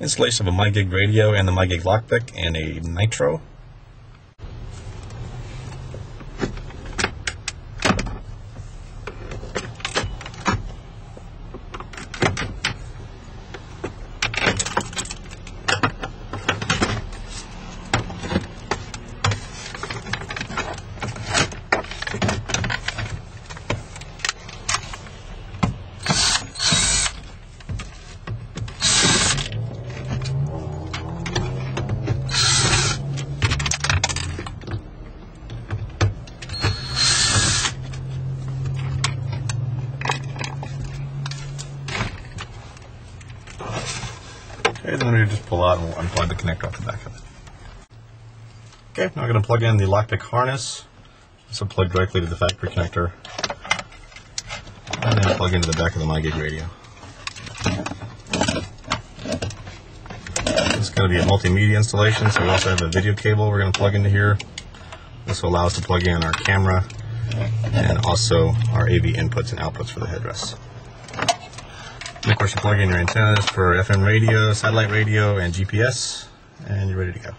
Installation of a Mygig radio and the Mygig Lockpick and a Nitro. Okay, then we just pull out and we'll unplug the connector off the back of it. Okay, now I'm going to plug in the lockpick harness. This will plug directly to the factory connector. And then plug into the back of the Mygig radio. This is going to be a multimedia installation, so we also have a video cable we're going to plug into here. This will allow us to plug in our camera and also our AV inputs and outputs for the headrest. And of course, you plug in your antennas for FM radio, satellite radio, and GPS, and you're ready to go.